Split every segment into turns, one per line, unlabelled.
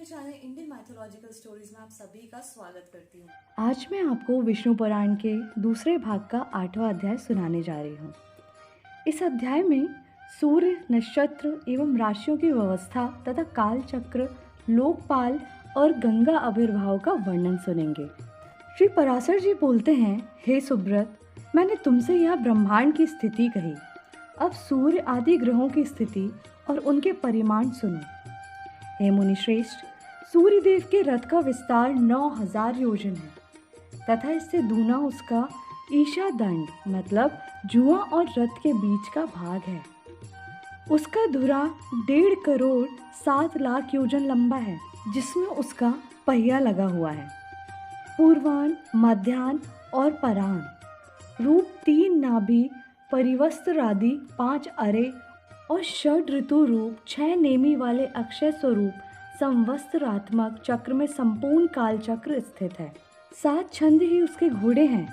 Channel Indian mythological stories में आप सभी का स्वागत करती हूँ।
आज मैं आपको विष्णु पुराण के दूसरे भाग का 8वां अध्याय सुनाने जा रही हूँ। इस अध्याय में सूर्य, नक्षत्र एवं राशियों की व्यवस्था तथा काल चक्र, लोकपाल और गंगा आविर्भाव का वर्णन सुनेंगे। श्री पराशर जी बोलते हैं, हे सुब्रत, मैंने तुमसे यह ब्रह्मांड की स्थिति कही। अब सूर्य आदि ग्रहों की स्थिति और उनके परिमाण सुनो। हे मुनिश्रेष्ठ, सूर्यदेव के रथ का विस्तार 9000 योजन है तथा इससे दूना उसका ईशा दंड मतलब जुआ और रथ के बीच का भाग है। उसका धुरा 1.5 करोड़ 7 लाख योजन लंबा है, जिसमें उसका पहिया लगा हुआ है। पूर्वान, मध्यान और परान रूप 3 नाभि, परिवस्त्र आदि 5 अरे और षड ऋतु रूप 6 नेमी वाले अक्षय स्वरूप संवत्सरात्मक चक्र में संपूर्ण काल चक्र स्थित है। 7 छंद ही उसके घोड़े हैं।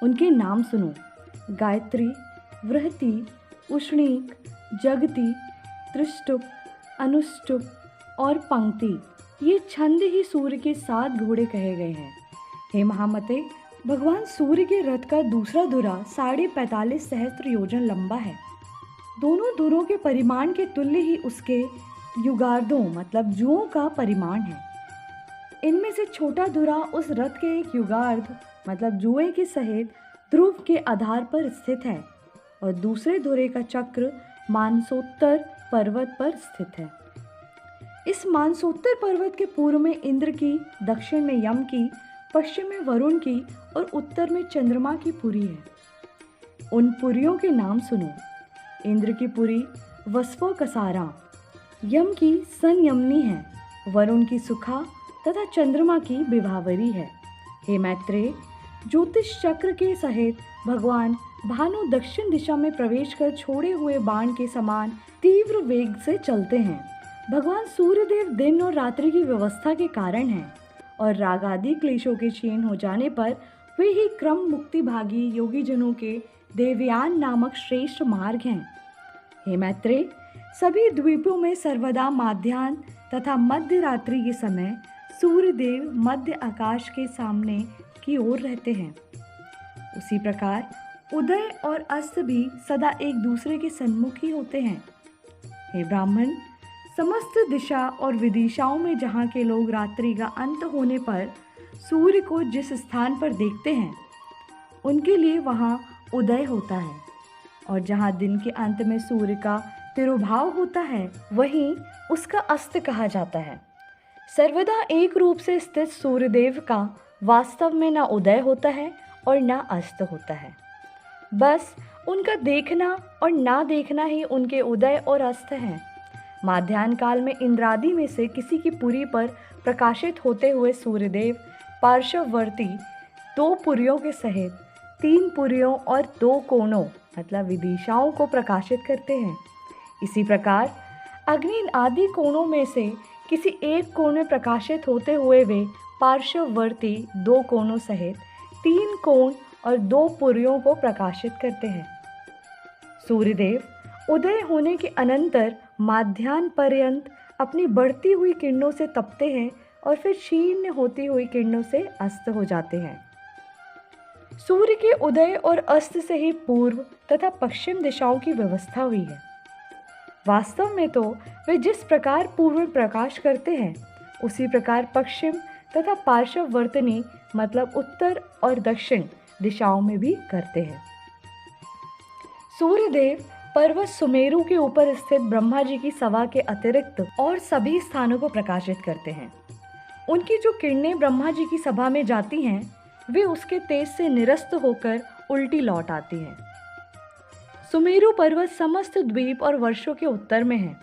उनके नाम सुनो: गायत्री, वृहति, उष्णीक, जगति, त्रिष्टुप, अनुष्टुप और पंक्ति। ये छंद ही सूर्य के 7 घोड़े कहे गए हैं। हे महामते, भगवान सूर्य के रथ का दूसरा धुरा 45.5 सहस्त्र योजन लंबा है। दोनों धुरों के परिमाण के तुल्य ही उसके युगार्धों मतलब जुओं का परिमाण है। इनमें से छोटा धुरा उस रथ के एक युगार्ध मतलब जुए के सहित ध्रुव के आधार पर स्थित है और दूसरे धुरे का चक्र मानसोत्तर पर्वत पर स्थित है। इस मानसोत्तर पर्वत के पूर्व में इंद्र की, दक्षिण में यम की, पश्चिम में वरुण की और उत्तर में चंद्रमा की पुरी है। उन पुरियों के नाम सुनो: इंद्र की पुरी वस्वो कसारा, यम की संयमनी है, वरुण की सुखा तथा चंद्रमा की विभावरी है। हे मैत्रेय, ज्योतिष चक्र के सहित भगवान भानु दक्षिण दिशा में प्रवेश कर छोड़े हुए बाण के समान तीव्र वेग से चलते हैं। भगवान सूर्यदेव दिन और रात्रि की व्यवस्था के कारण हैं और राग आदि क्लेशों के क्षीण हो जाने पर वे ही क्रम मुक्ति भागी योगी जनों के देवयान नामक श्रेष्ठ मार्ग हैं। हे मैत्रेय, सभी द्वीपों में सर्वदा माध्याह्न तथा मध्य रात्रि के समय सूर्यदेव मध्य आकाश के सामने की ओर रहते हैं। उसी प्रकार उदय और अस्त भी सदा एक दूसरे के सन्मुख ही होते हैं। हे ब्राह्मण, समस्त दिशा और विदिशाओं में जहाँ के लोग रात्रि का अंत होने पर सूर्य को जिस स्थान पर देखते हैं, उनके लिए वहाँ उदय होता है, और जहाँ दिन के अंत में सूर्य का तिरोभाव होता है वहीं उसका अस्त कहा जाता है। सर्वदा एक रूप से स्थित सूर्यदेव का वास्तव में न उदय होता है और न अस्त होता है। बस उनका देखना और ना देखना ही उनके उदय और अस्त है। माध्याह्न काल में इंद्रादि में से किसी की पुरी पर प्रकाशित होते हुए सूर्यदेव पार्श्ववर्ती 2 पुरियों के सहित 3 पुरियों और 2 कोणों मतलब विदिशाओं को प्रकाशित करते हैं। इसी प्रकार अग्नि आदि कोणों में से किसी एक कोण में प्रकाशित होते हुए वे पार्श्ववर्ती 2 कोणों सहित 3 कोण और 2 पुरियों को प्रकाशित करते हैं। सूर्यदेव उदय होने के अनंतर माध्याह्न पर्यंत अपनी बढ़ती हुई किरणों से तपते हैं और फिर क्षीण होती हुई किरणों से अस्त हो जाते हैं। सूर्य के उदय और अस्त से ही पूर्व तथा पश्चिम दिशाओं की व्यवस्था हुई है। वास्तव में तो वे जिस प्रकार पूर्व में प्रकाश करते हैं उसी प्रकार पश्चिम तथा पार्श्ववर्तनी मतलब उत्तर और दक्षिण दिशाओं में भी करते हैं। सूर्यदेव पर्वत सुमेरु के ऊपर स्थित ब्रह्मा जी की सभा के अतिरिक्त और सभी स्थानों को प्रकाशित करते हैं। उनकी जो किरणें ब्रह्मा जी की सभा में जाती हैं वे उसके तेज से निरस्त होकर उल्टी लौट आती हैं। सुमेरु पर्वत समस्त द्वीप और वर्षों के उत्तर में है,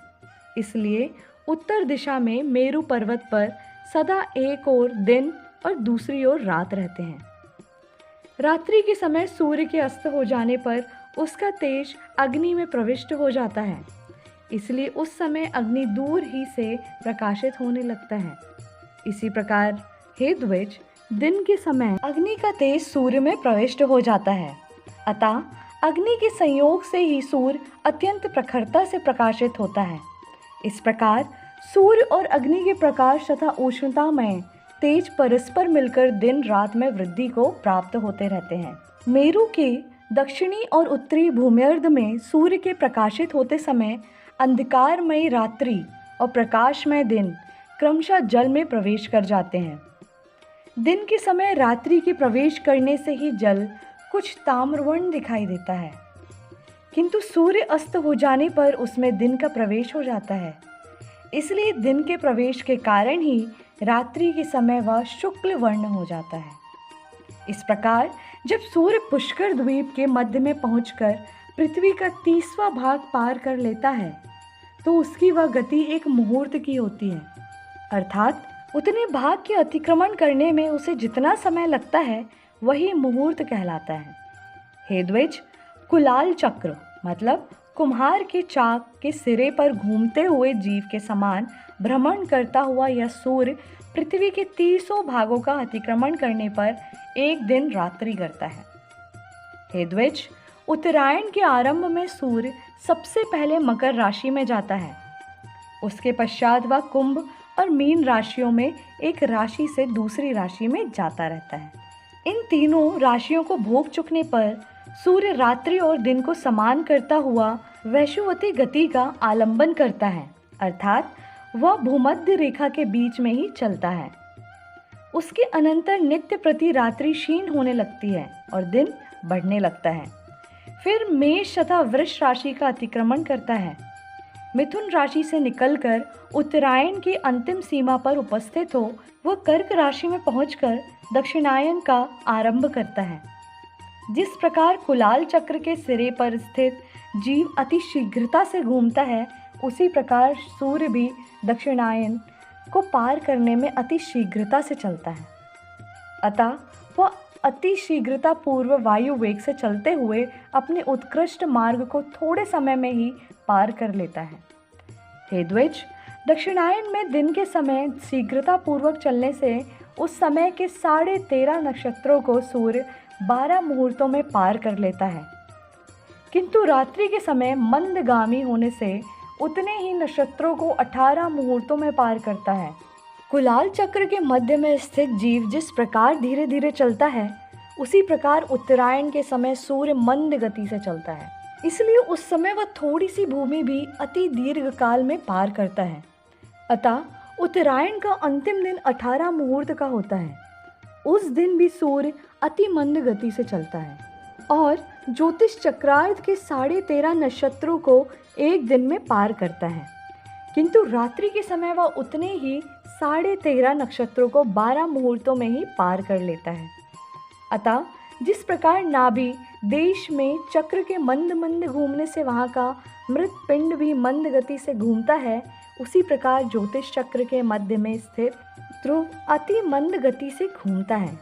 इसलिए उत्तर दिशा में मेरु पर्वत पर सदा एक ओर दिन और दूसरी ओर रात रहते हैं। रात्रि के समय सूर्य के अस्त हो जाने पर उसका तेज अग्नि में प्रविष्ट हो जाता है, इसलिए उस समय अग्नि दूर ही से प्रकाशित होने लगता है। इसी प्रकार हे द्विज, दिन के समय अग्नि का तेज सूर्य में प्रविष्ट हो जाता है, अतः अग्नि के संयोग से ही सूर्य अत्यंत प्रखरता से प्रकाशित होता है। इस प्रकार सूर्य और अग्नि के प्रकाश तथा उष्णता में तेज परस्पर मिलकर दिन रात में वृद्धि को प्राप्त होते रहते हैं। मेरु के दक्षिणी और उत्तरी भूमध्य में सूर्य के प्रकाशित होते समय अंधकारमयी रात्रि और प्रकाशमय दिन क्रमशः जल में प्रवेश कर जाते हैं। दिन के समय रात्रि के प्रवेश करने से ही जल कुछ ताम्रवर्ण दिखाई देता है, किंतु सूर्य अस्त हो जाने पर उसमें दिन का प्रवेश हो जाता है। इसलिए दिन के प्रवेश के कारण ही रात्रि के समय वह शुक्ल वर्ण हो जाता है। इस प्रकार जब सूर्य पुष्कर द्वीप के मध्य में पहुंचकर पृथ्वी का 30वां भाग पार कर लेता है तो उसकी वह गति एक मुहूर्त की होती है, अर्थात उतने भाग के अतिक्रमण करने में उसे जितना समय लगता है वही मुहूर्त कहलाता है। हे द्विज, कुलाल चक्र मतलब कुम्हार के चाक के सिरे पर घूमते हुए जीव के समान भ्रमण करता हुआ यह सूर्य पृथ्वी के 30 भागों का अतिक्रमण करने पर एक दिन रात्रि करता है। हे द्विज, उत्तरायण के आरंभ में सूर्य सबसे पहले मकर राशि में जाता है। उसके पश्चात वह कुंभ और मीन राशियों में एक राशि से दूसरी राशि में जाता रहता है। इन तीनों राशियों को भोग चुकने पर सूर्य रात्रि और दिन को समान करता हुआ वैश्यवती गति का आलंबन करता है, अर्थात वह भूमध्य रेखा के बीच में ही चलता है। उसके अनंतर नित्य प्रति रात्रि क्षीण होने लगती है और दिन बढ़ने लगता है। फिर मेष तथा वृष राशि का अतिक्रमण करता है। मिथुन राशि से निकलकर उत्तरायण की अंतिम सीमा पर उपस्थित हो वह कर्क राशि में पहुंचकर दक्षिणायन का आरंभ करता है। जिस प्रकार कुलाल चक्र के सिरे पर स्थित जीव अति शीघ्रता से घूमता है, उसी प्रकार सूर्य भी दक्षिणायन को पार करने में अति शीघ्रता से चलता है। अतः वह अति शीघ्रता पूर्व वायु वेग से चलते हुए अपने उत्कृष्ट मार्ग को थोड़े समय में ही पार कर लेता है। हे द्विज, दक्षिणायन में दिन के समय शीघ्रता पूर्वक चलने से उस समय के 13.5 नक्षत्रों को सूर्य 12 मुहूर्तों में पार कर लेता है, किंतु रात्रि के समय मंदगामी होने से उतने ही नक्षत्रों को 18 मुहूर्तों में पार करता है। कुलाल चक्र के मध्य में स्थित जीव जिस प्रकार धीरे धीरे चलता है, उसी प्रकार उत्तरायण के समय सूर्य मंद गति से चलता है। इसलिए उस समय वह थोड़ी सी भूमि भी अति दीर्घ काल में पार करता है। अतः उत्तरायण का अंतिम दिन 18 मुहूर्त का होता है। उस दिन भी सूर्य अति मंद गति से चलता है और ज्योतिष चक्रार्थ के 13.5 नक्षत्रों को एक दिन में पार करता है, किंतु रात्रि के समय वह उतने ही 13.5 नक्षत्रों को 12 मुहूर्तों में ही पार कर लेता है। अतः जिस प्रकार नाभि देश में चक्र के मंद मंद घूमने से वहाँ का मृत पिंड भी मंद गति से घूमता है, उसी प्रकार ज्योतिष चक्र के मध्य में स्थित ध्रुव अति मंद गति से घूमता है।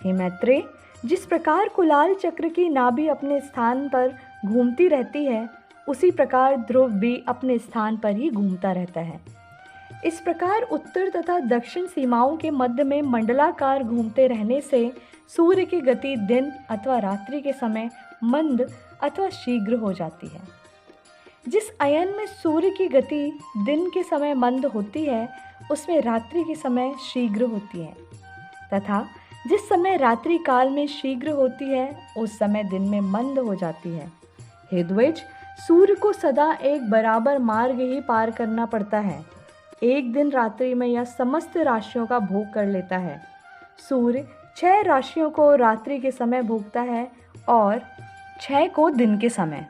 हे मैत्रेय, जिस प्रकार कुलाल चक्र की नाभि अपने स्थान पर घूमती रहती है, उसी प्रकार ध्रुव भी अपने स्थान पर ही घूमता रहता है। इस प्रकार उत्तर तथा दक्षिण सीमाओं के मध्य में मंडलाकार घूमते रहने से सूर्य की गति दिन अथवा रात्रि के समय मंद अथवा शीघ्र हो जाती है। जिस अयन में सूर्य की गति दिन के समय मंद होती है, उसमें रात्रि के समय शीघ्र होती है, तथा जिस समय रात्रि काल में शीघ्र होती है, उस समय दिन में मंद हो जाती है। हे द्विज, सूर्य को सदा एक बराबर मार्ग ही पार करना पड़ता है। एक दिन रात्रि में यह समस्त राशियों का भोग कर लेता है। सूर्य 6 राशियों को रात्रि के समय भोगता है और 6 को दिन के समय।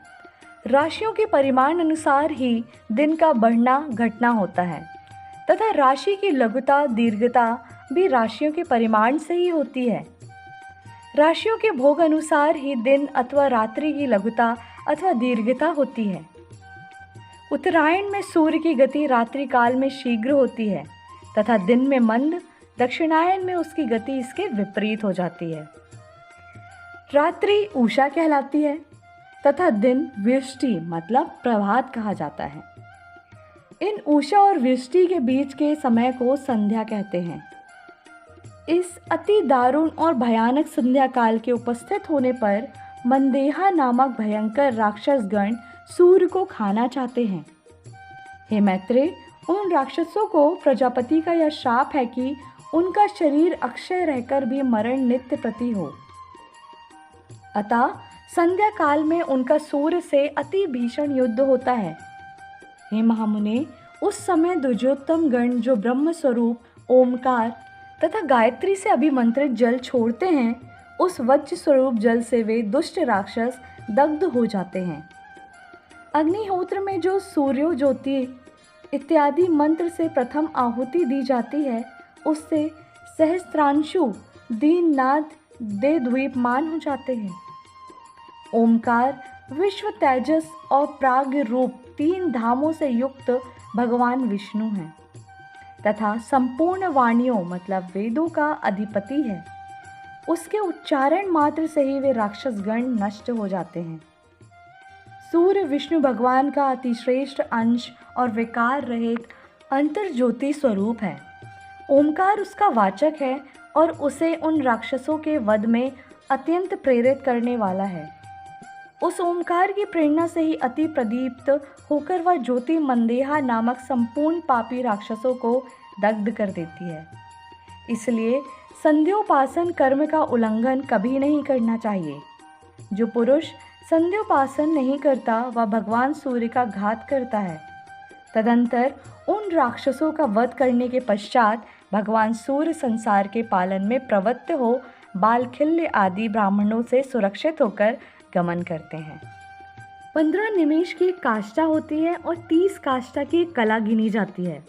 राशियों के परिमाण अनुसार ही दिन का बढ़ना घटना होता है, तथा राशि की लघुता दीर्घता भी राशियों के परिमाण से ही होती है। राशियों के भोग अनुसार ही दिन अथवा रात्रि की लघुता अथवा दीर्घता होती है। उत्तरायण में सूर्य की गति रात्रि काल में शीघ्र होती है तथा दिन में मंद, दक्षिणायन में उसकी गति इसके विपरीत हो जाती है। रात्रि उषा कहलाती है तथा दिन व्युष्टि मतलब प्रभात कहा जाता है। इन उषा और व्युष्टि के बीच के समय को संध्या कहते हैं। इस अति दारुण और भयानक संध्या काल के उपस्थित होने पर मंदेहा नामक भयंकर राक्षसगण सूर्य को खाना चाहते हैं। हे मैत्रेय, उन राक्षसों को प्रजापति का यह शाप है कि उनका शरीर अक्षय रहकर भी मरण नित्य प्रति हो। अतः संध्या काल में उनका सूर्य से अति भीषण युद्ध होता है। हे महामुने, उस समय दुर्योत्तम गण जो ब्रह्म स्वरूप ओमकार तथा गायत्री से अभिमंत्रित जल छोड़ते हैं, उस वज्र स्वरूप जल से वे दुष्ट राक्षस दग्ध हो जाते हैं। अग्निहोत्र में जो सूर्यो ज्योति इत्यादि मंत्र से प्रथम आहुति दी जाती है, उससे सहस्त्रांशु दीननाद दे द्वीपमान हो जाते हैं। ओमकार विश्व तेजस और प्राग रूप 3 धामों से युक्त भगवान विष्णु हैं तथा संपूर्ण वाणियों मतलब वेदों का अधिपति है। उसके उच्चारण मात्र से ही वे राक्षस गण नष्ट हो जाते हैं। सूर्य विष्णु भगवान का अतिश्रेष्ठ अंश और विकार रहित अंतर ज्योति स्वरूप है। ओमकार उसका वाचक है और उसे उन राक्षसों के वध में अत्यंत प्रेरित करने वाला है। उस ओमकार की प्रेरणा से ही अति प्रदीप्त होकर वह ज्योति मंदेहा नामक संपूर्ण पापी राक्षसों को दग्ध कर देती है। इसलिए संध्योपासन कर्म का उल्लंघन कभी नहीं करना चाहिए। जो पुरुष संध्योपासन नहीं करता वह भगवान सूर्य का घात करता है। तदंतर उन राक्षसों का वध करने के पश्चात भगवान सूर्य संसार के पालन में प्रवृत्त हो बालखिल्य आदि ब्राह्मणों से सुरक्षित होकर गमन करते हैं। 15 निमेष की एक काष्ठा होती है और 30 काष्ठा की एक कला गिनी जाती है।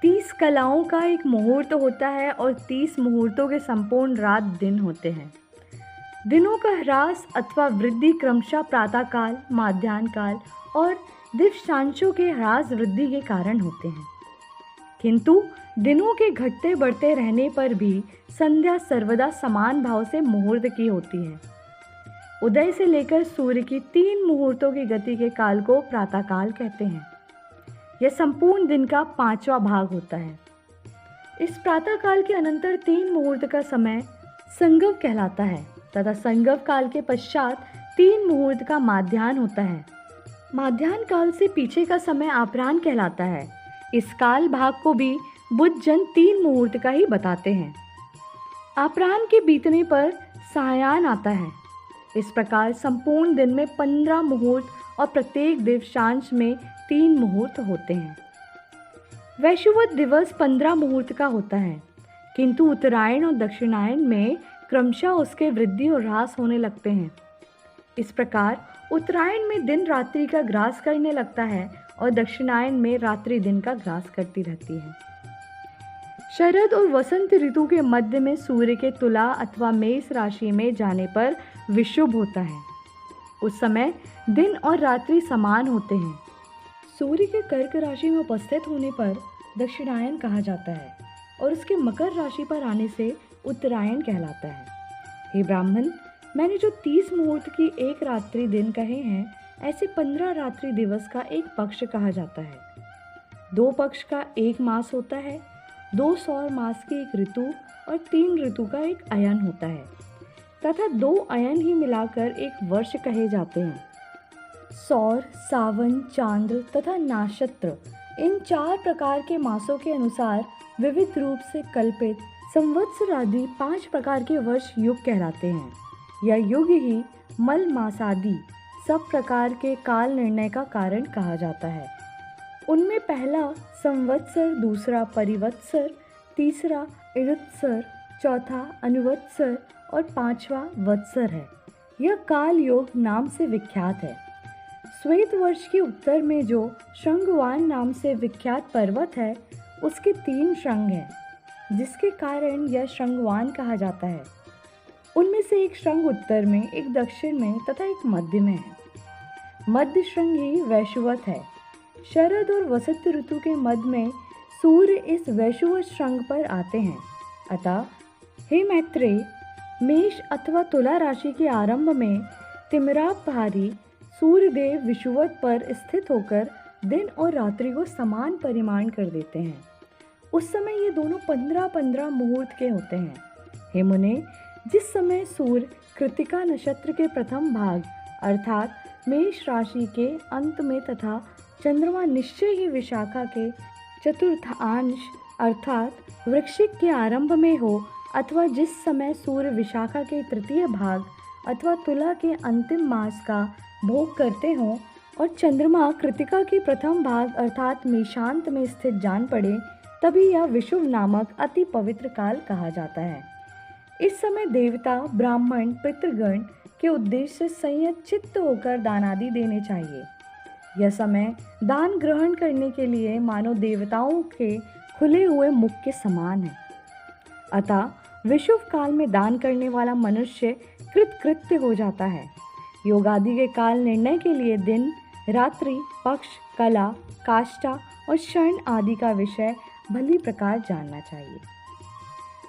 30 कलाओं का एक मुहूर्त होता है और 30 मुहूर्तों के संपूर्ण रात दिन होते हैं। दिनों का ह्रास अथवा वृद्धि क्रमशः प्रातःकाल, माध्याह्न काल और दिवसांशों के ह्रास वृद्धि के कारण होते हैं। किंतु दिनों के घटते बढ़ते रहने पर भी संध्या सर्वदा समान भाव से मुहूर्त की होती है। उदय से लेकर सूर्य की 3 मुहूर्तों की गति के काल को प्रातःकाल कहते हैं। यह संपूर्ण दिन का 5वां भाग होता है। इस प्रातःकाल के अनंतर 3 मुहूर्त का समय संगव कहलाता है तथा संगव काल के पश्चात 3 मुहूर्त का माध्याह्न होता है। माध्याह्न काल से पीछे का समय अपराह्न कहलाता है। इस काल भाग को भी बुद्ध जन 3 मुहूर्त का ही बताते हैं। अपराह्न के बीतने पर सायाह्न आता है। इस प्रकार संपूर्ण दिन में 15 मुहूर्त और प्रत्येक दिवसांश में 3 मुहूर्त होते हैं। वैशुवत दिवस 15 मुहूर्त का होता है, किंतु उत्तरायण और दक्षिणायन में क्रमशः उसके वृद्धि और ह्रास होने लगते हैं। इस प्रकार उत्तरायण में दिन रात्रि का ग्रास करने लगता है और दक्षिणायन में रात्रि दिन का ग्रास करती रहती है। शरद और वसंत ऋतु के मध्य में सूर्य के तुला अथवा मेष राशि में जाने पर विषुव होता है। उस समय दिन और रात्रि समान होते हैं। सूर्य के कर्क राशि में उपस्थित होने पर दक्षिणायन कहा जाता है और उसके मकर राशि पर आने से उत्तरायण कहलाता है। हे ब्राह्मण, मैंने जो 30 मुहूर्त की एक रात्रि दिन कहे हैं, ऐसे 15 रात्रि दिवस का एक पक्ष कहा जाता है। 2 पक्ष का एक मास होता है, 2 सौर मास की एक ऋतु और 3 ऋतु का एक अयन होता है तथा 2 अयन ही मिलाकर एक वर्ष कहे जाते हैं। सौर, सावन, चांद्र तथा नाक्षत्र इन 4 प्रकार के मासों के अनुसार विविध रूप से कल्पित संवत्सर आदि 5 प्रकार के वर्ष युग कहलाते हैं। यह युग ही मल मासादि सब प्रकार के काल निर्णय का कारण कहा जाता है। उनमें पहला संवत्सर, दूसरा परिवत्सर, तीसरा ऋतसर, चौथा अनुवत्सर और 5वां वत्सर है। यह काल योग नाम से विख्यात है। श्वेत वर्ष के उत्तर में जो शृंगवान नाम से विख्यात पर्वत है, उसके 3 शृंग हैं, जिसके कारण यह शृंगवान कहा जाता है। उनमें से एक शृंग उत्तर में, एक दक्षिण में तथा एक मध्य में है। मध्य शृंग ही वैशुवत है। शरद और वसंत ऋतु के मध्य में सूर्य इस वैशुवत शृंग पर आते हैं। अतः हे मैत्रेय, मेष अथवा तुला राशि के आरंभ में तिमिरापहारी सूर्यदेव विषुवत पर स्थित होकर दिन और रात्रि को समान परिमाण कर देते हैं। उस समय ये दोनों 15-15 मुहूर्त के होते हैं। हे मुने, जिस समय सूर्य कृत्तिका नक्षत्र के प्रथम भाग अर्थात मेष राशि के अंत में तथा चंद्रमा निश्चय ही विशाखा के चतुर्थांश अर्थात वृश्चिक के आरंभ में हो, अथवा जिस समय सूर्य विशाखा के तृतीय भाग अथवा तुला के अंतिम मास का भोग करते हों और चंद्रमा कृतिका के प्रथम भाग अर्थात मेषांत में स्थित जान पड़े, तभी यह विषुव नामक अति पवित्र काल कहा जाता है। इस समय देवता, ब्राह्मण, पितृगण के उद्देश्य से संयत चित्त होकर दान आदि देने चाहिए। यह समय दान ग्रहण करने के लिए मानो देवताओं के खुले हुए मुख के समान है। अतः विषुव काल में दान करने वाला मनुष्य कृतकृत्य हो जाता है। योग आदि के काल निर्णय के लिए दिन, रात्रि, पक्ष, कला, काष्ठा और क्षण आदि का विषय भली प्रकार जानना चाहिए।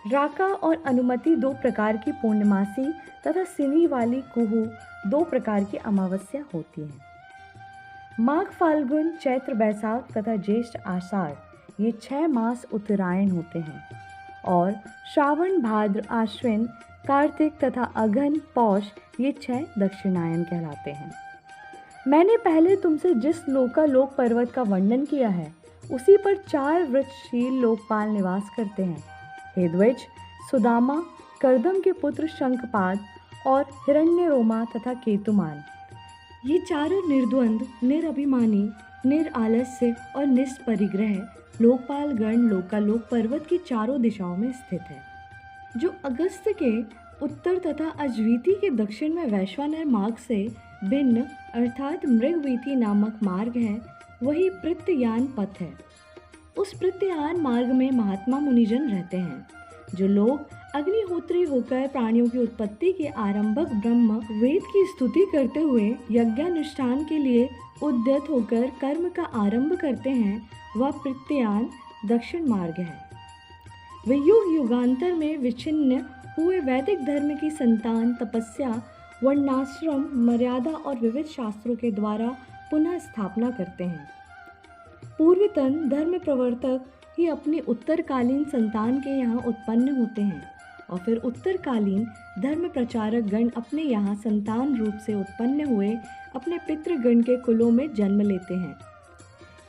राका और अनुमति 2 प्रकार की पूर्णमासी तथा सिनी वाली कुहू 2 प्रकार की अमावस्या होती है। माघ, फाल्गुन, चैत्र, बैसाख तथा ज्येष्ठ, आषाढ़ ये 6 मास उत्तरायण होते हैं और श्रावण, भाद्र, आश्विन, कार्तिक तथा अगहन, पौष ये 6 दक्षिणायन कहलाते हैं। मैंने पहले तुमसे जिस लोकालोक पर्वत का वर्णन किया है उसी पर 4 वृक्षशील लोकपाल निवास करते हैं। हे द्विज, सुदामा, कर्दम के पुत्र शंखपाद और हिरण्यरोमा तथा केतुमान, ये चारों निर्द्वंद, निरभिमानी, निरालस्य और निष्परिग्रह लोकपाल गण लोकालोक पर्वत की चारों दिशाओं में स्थित है। जो अगस्त्य के उत्तर तथा अजवीति के दक्षिण में वैश्वानर मार्ग से भिन्न अर्थात मृगवीति नामक मार्ग है, वही प्रत्ययान पथ है। उस प्रत्ययान मार्ग में महात्मा मुनिजन रहते हैं, जो लोग अग्निहोत्री होकर प्राणियों की उत्पत्ति के आरंभक ब्रह्म वेद की स्तुति करते हुए यज्ञानुष्ठान के लिए उद्यत होकर कर्म का आरंभ करते हैं, वह प्रत्ययान दक्षिण मार्ग है। वे युग युगांतर में विच्छिन्न हुए वैदिक धर्म की संतान तपस्या, वर्णाश्रम, मर्यादा और विविध शास्त्रों के द्वारा पुनः स्थापना करते हैं। पूर्वतन धर्म प्रवर्तक ही अपनी उत्तरकालीन संतान के यहाँ उत्पन्न होते हैं और फिर उत्तरकालीन धर्म प्रचारक गण अपने यहाँ संतान रूप से उत्पन्न हुए अपने पितृगण के कुलों में जन्म लेते हैं।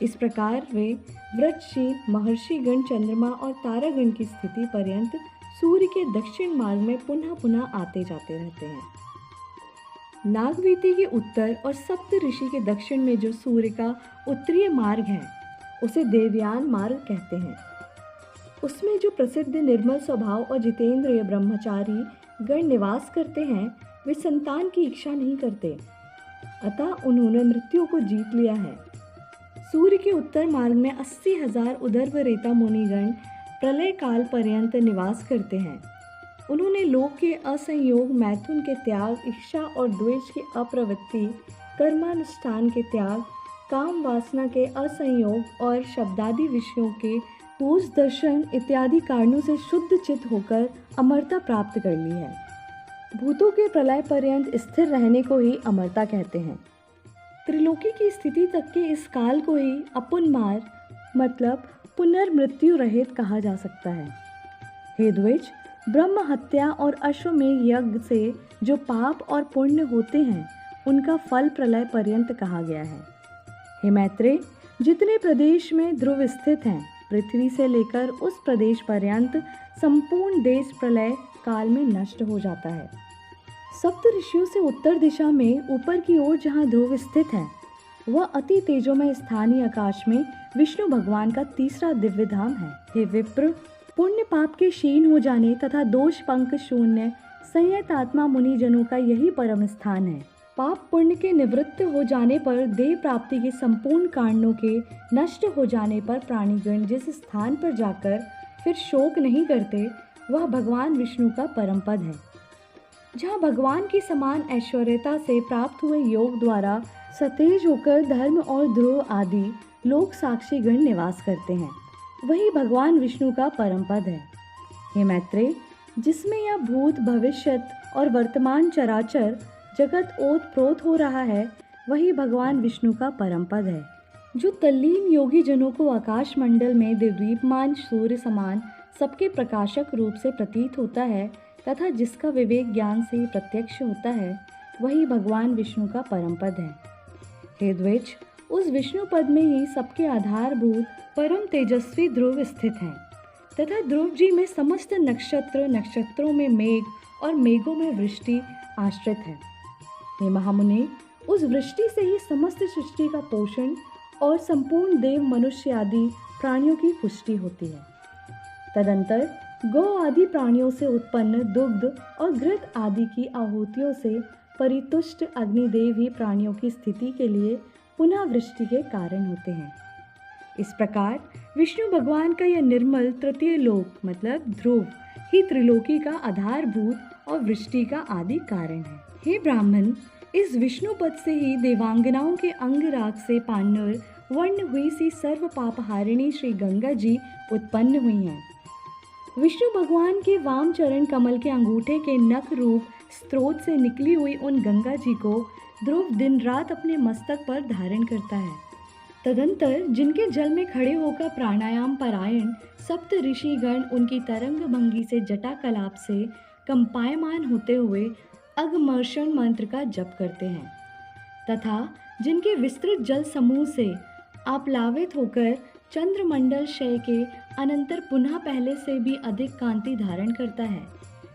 इस प्रकार वे व्रतशील महर्षिगण चंद्रमा और तारागण की स्थिति पर्यंत सूर्य के दक्षिण मार्ग में पुनः पुनः आते जाते रहते हैं। नागवीति के उत्तर और सप्त ऋषि के दक्षिण में जो सूर्य का उत्तरीय मार्ग है उसे देवयान मार्ग कहते हैं। उसमें जो प्रसिद्ध निर्मल स्वभाव और जितेंद्रिय ब्रह्मचारी गण निवास करते हैं, वे संतान की इच्छा नहीं करते, अतः उन्होंने मृत्यु को जीत लिया है। सूर्य के उत्तर मार्ग में 80,000 उदर्व रेता मुनिगण प्रलय काल पर्यंत निवास करते हैं। उन्होंने लोक के असंयोग, मैथुन के त्याग, इच्छा और द्वेष की अप्रवृत्ति, कर्मानुष्ठान के त्याग, काम वासना के असंयोग और शब्दादि विषयों के पूज दर्शन इत्यादि कारणों से शुद्ध चित्त होकर अमरता प्राप्त कर ली है। भूतों के प्रलय पर्यंत स्थिर रहने को ही अमरता कहते हैं। त्रिलोकी की स्थिति तक के इस काल को ही अपुनमार मतलब पुनर्मृत्यु रहित कहा जा सकता है। हे द्विज, ब्रह्म हत्या और अश्वमेध यज्ञ से जो पाप और पुण्य होते हैं उनका फल प्रलय पर्यंत कहा गया है। हे मैत्रेय, जितने प्रदेश में ध्रुव स्थित हैं, पृथ्वी से लेकर उस प्रदेश पर्यंत संपूर्ण देश प्रलय काल में नष्ट हो जाता है। सप्त ऋषियों से उत्तर दिशा में ऊपर की ओर जहाँ ध्रुव स्थित है, वह अति तेजोमय स्थानीय आकाश में विष्णु भगवान का तीसरा दिव्य धाम है। हे विप्र, पुण्य पाप के क्षीण हो जाने तथा दोष पंक शून्य संयत आत्मा मुनिजनों का यही परम स्थान है। पाप पुण्य के निवृत्त हो जाने पर देह प्राप्ति के संपूर्ण कारणों के नष्ट हो जाने पर प्राणीगण जिस स्थान पर जाकर फिर शोक नहीं करते, वह भगवान विष्णु का परम पद है। जहाँ भगवान की समान ऐश्वर्यता से प्राप्त हुए योग द्वारा सतेज होकर धर्म और ध्रुव आदि लोक साक्षी गण निवास करते हैं, वही भगवान विष्णु का परम पद है। हे मैत्रेय, जिसमें यह भूत भविष्यत और वर्तमान चराचर जगत ओत प्रोत हो रहा है, वही भगवान विष्णु का परम पद है। जो तल्लीन योगी जनों को आकाश मंडल में दिव्यमान सूर्य समान सबके प्रकाशक रूप से प्रतीत होता है तथा जिसका विवेक ज्ञान से ही प्रत्यक्ष होता है, वही भगवान विष्णु का परम पद है। हे द्विज, उस विष्णु पद में ही सबके आधारभूत परम तेजस्वी ध्रुव स्थित हैं तथा ध्रुव जी में समस्त नक्षत्र, नक्षत्रों में मेघ और मेघों में वृष्टि आश्रित है। हे महामुनि, उस वृष्टि से ही समस्त सृष्टि का पोषण और संपूर्ण देव, मनुष्य आदि प्राणियों की पुष्टि होती है। तदंतर गौ आदि प्राणियों से उत्पन्न दुग्ध और घृत आदि की आहुतियों से परितुष्ट अग्निदेव ही प्राणियों की स्थिति के लिए पुनः वृष्टि के कारण होते हैं। इस प्रकार विष्णु भगवान का यह निर्मल तृतीय लोक मतलब ध्रुव ही त्रिलोकी का आधारभूत और वृष्टि का आदि कारण है। हे ब्राह्मण, इस विष्णु पद से ही देवांगनाओं के अंगराग से पान्नर वर्ण हुई सी सर्व पापहारिणी श्री गंगा जी उत्पन्न हुई हैं। विष्णु भगवान के वाम चरण कमल के अंगूठे के नख रूप स्रोत से निकली हुई उन गंगा जी को ध्रुव दिन रात अपने मस्तक पर धारण करता है। तदंतर जिनके जल में खड़े होकर प्राणायाम परायण सप्त ऋषिगण उनकी तरंग भंगी से जटा कलाप से कंपायमान होते हुए अगमर्षण मंत्र का जप करते हैं तथा जिनके विस्तृत जल समूह से आप्लावित होकर चंद्रमंडल शय के अनंतर पुनः पहले से भी अधिक कांति धारण करता है,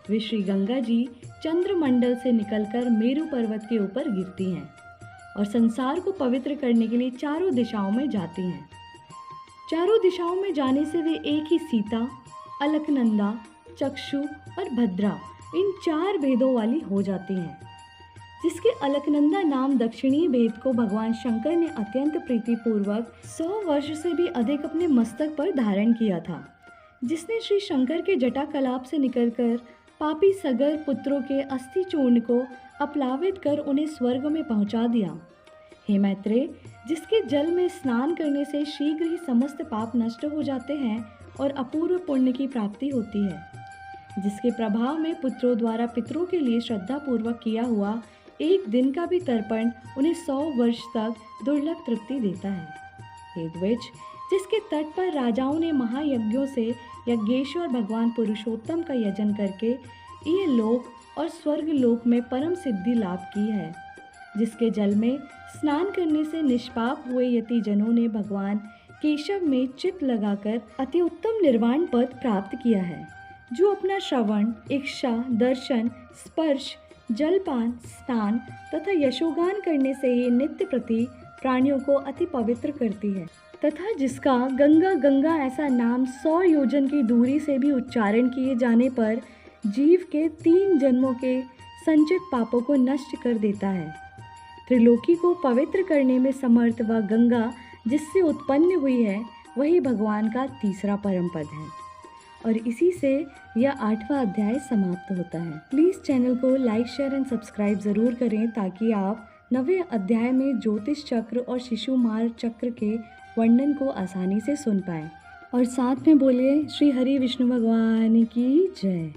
वे श्री गंगा जी चंद्रमंडल से निकलकर मेरु पर्वत के ऊपर गिरती हैं और संसार को पवित्र करने के लिए चारों दिशाओं में जाती हैं। चारों दिशाओं में जाने से वे एक ही सीता, अलकनंदा, चक्षु और भद्रा इन चार भेदों वाली हो जाती हैं। जिसके अलकनंदा नाम दक्षिणी भेद को भगवान शंकर ने अत्यंत प्रीतिपूर्वक 100 वर्ष से भी अधिक अपने मस्तक पर धारण किया था, जिसने श्री शंकर के जटा कलाप से निकलकर पापी सगर पुत्रों के अस्थि चूर्ण को अपलावित कर उन्हें स्वर्ग में पहुंचा दिया। हे मैत्रेय, जिसके जल में स्नान करने से शीघ्र ही समस्त पाप नष्ट हो जाते हैं और अपूर्व पुण्य की प्राप्ति होती है, जिसके प्रभाव में पुत्रों द्वारा पितरों के लिए श्रद्धापूर्वक किया हुआ एक दिन का भी तर्पण उन्हें 100 वर्ष तक दुर्लभ तृप्ति देता है। हे द्विज, जिसके तट पर राजाओं ने महायज्ञों से यज्ञेश्वर भगवान पुरुषोत्तम का यजन करके ये लोक और स्वर्ग लोक में परम सिद्धि लाभ की है, जिसके जल में स्नान करने से निष्पाप हुए यतिजनों ने भगवान केशव में चित्त लगाकर अति उत्तम निर्वाण पद प्राप्त किया है, जो अपना श्रवण, इच्छा, दर्शन, स्पर्श, जलपान, स्नान तथा यशोगान करने से ही नित्य प्रति प्राणियों को अति पवित्र करती है तथा जिसका गंगा गंगा ऐसा नाम 100 योजन की दूरी से भी उच्चारण किए जाने पर जीव के 3 जन्मों के संचित पापों को नष्ट कर देता है। त्रिलोकी को पवित्र करने में समर्थ वह गंगा जिससे उत्पन्न हुई है, वही भगवान का तीसरा परम पद है और इसी से यह 8वां अध्याय समाप्त होता है। प्लीज़ चैनल को लाइक, शेयर एंड सब्सक्राइब ज़रूर करें ताकि आप 9वें अध्याय में ज्योतिष चक्र और शिशुमार चक्र के वर्णन को आसानी से सुन पाएं और साथ में बोलिए श्री हरि विष्णु भगवान की जय।